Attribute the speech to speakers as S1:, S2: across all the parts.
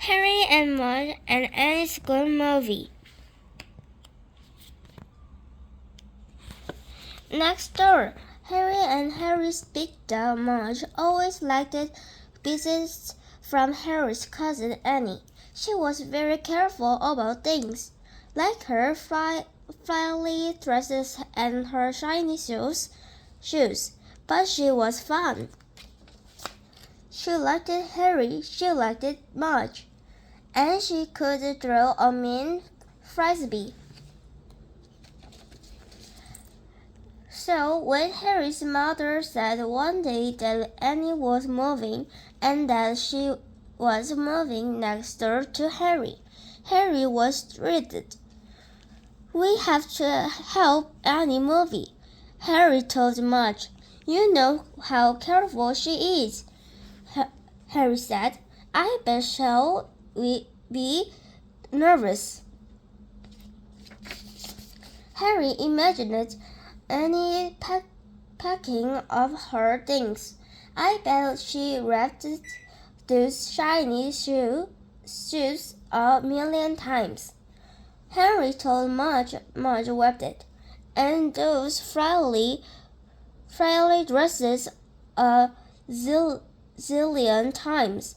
S1: Harry and Maude and Annie's School Movie. Next door, Harry and Harry's big dog Maude always liked visits from Harry's cousin Annie. She was very careful about things, like her frilly dresses and her shiny shoes, but she was fun. She liked Harry, she liked Maude, and she could throw a mean frisbee. So when Harry's mother said one day that Annie was moving and that she was moving next door to Harry, Harry was thrilled. "We have to help Annie move," Harry told Maude. "You know how careful she is." Harry said, "I bet she'll be nervous." Harry imagined Annie packing up her things. "I bet she wrapped those shiny shoes a million times." Harry told Maude wrapped it, and those frilly dresses a zillion times,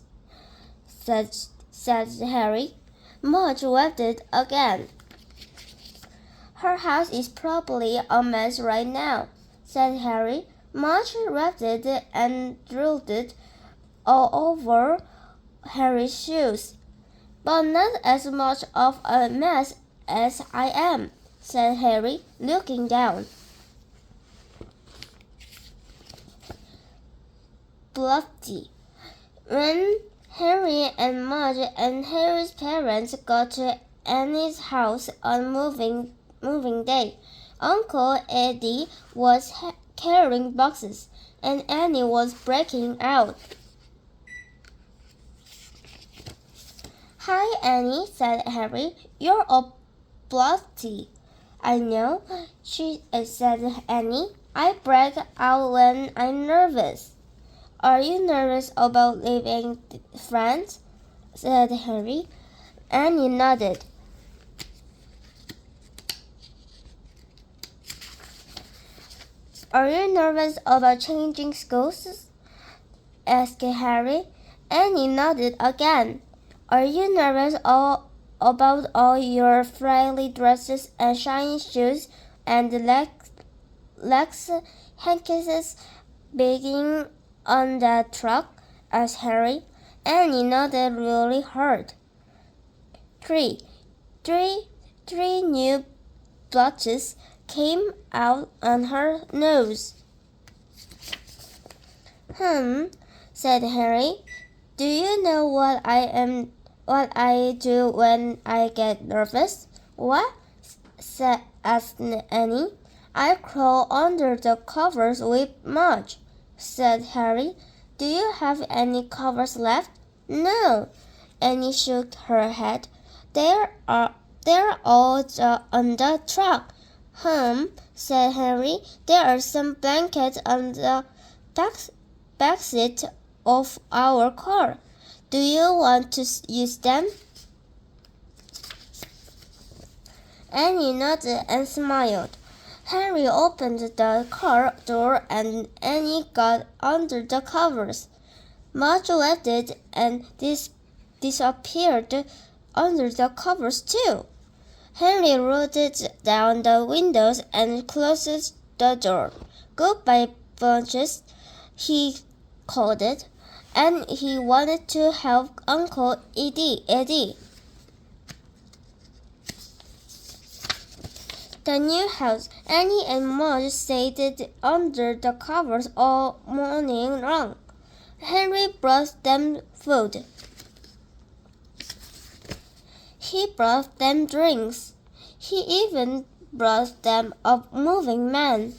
S1: said Harry. Maude wrapped it again. "Her house is probably a mess right now," said Harry. Maude wrapped it and drooled it all over Harry's shoes. "But not as much of a mess as I am," said Harry, looking down. Bluffy. When Harry and Maude and Harry's parents got to Annie's house on moving day, Uncle Eddie was carrying boxes, and Annie was breaking out. "Hi, Annie," said Harry. "You're all bluffy." "I know," said Annie. "I break out when I'm nervous." "Are you nervous about leaving friends?" said Harry. Annie nodded. "Are you nervous about changing schools?" asked Harry. Annie nodded again. "Are you nervous about all your frilly dresses and shiny shoes and legs handkerchiefs being on that truck?" asked Harry. Annie nodded really hard. Three new blotches came out on her nose. Said Harry. "Do you know what I do when I get nervous?" "What?" asked Annie. "I crawl under the covers with Maude," said Harry. "Do you have any covers left?" "No." Annie shook her head. They're all on the truck." Said Harry. "There are some blankets on the back seat of our car. Do you want to use them?" Annie nodded and smiled. Harry opened the car door and Annie got under the covers. Maude left it and disappeared under the covers too. Henry rolled down the windows and closed the door. "Goodbye, Bunches," he called it, and he wanted to help Uncle Eddie. The new house. Annie and Maude stayed under the covers all morning long. Henry brought them food. He brought them drinks. He even brought them a moving man.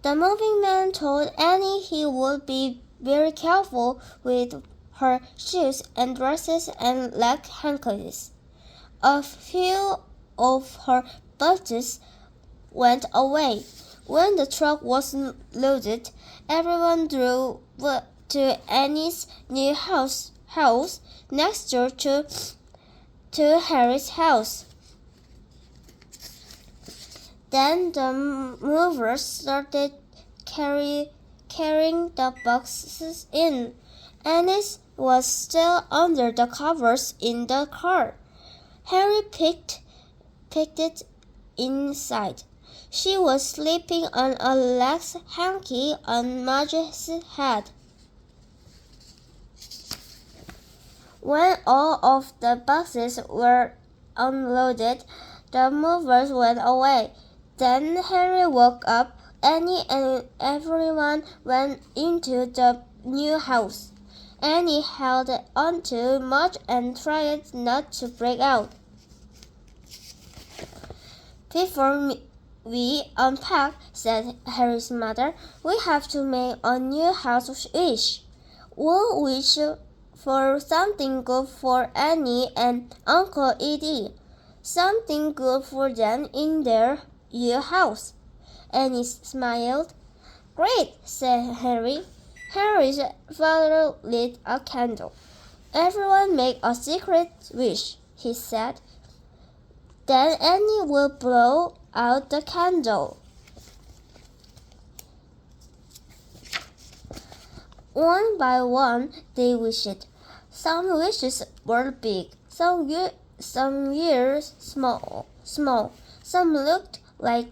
S1: The moving man told Annie he would be very careful with her shoes and dresses and leg handkerchiefs. A few of her budgets went away. When the truck was loaded, everyone drew to Annie's new house next door to Harry's house. Then the movers started carrying the boxes in. Annie was still under the covers in the car. Harry picked it inside. She was sleeping on a lax hanky on Marge's head. When all of the boxes were unloaded, the movers went away. Then Harry woke up. Annie and everyone went into the new house. Annie held onto Marge and tried not to break out. "Before we unpack," said Harry's mother, "we have to make a new house wish. We'll wish for something good for Annie and Uncle Edie. Something good for them in their new house." Annie smiled. "Great," said Harry. Harry's father lit a candle. "Everyone make a secret wish," he said. Then Annie will blow out the candle. One by one, they wished. Some wishes were big, some years small. Some looked like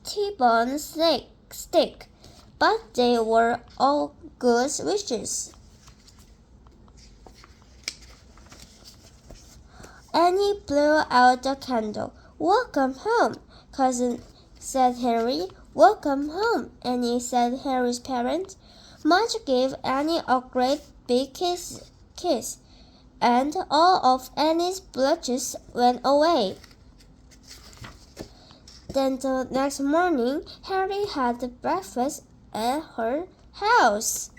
S1: T-bone stick, but they were all good wishes. Annie blew out the candle. "Welcome home, cousin," said Harry. "Welcome home," Annie said Harry's parents. Marge gave Annie a great big kiss, and all of Annie's blushes went away. Then the next morning, Harry had breakfast at her house.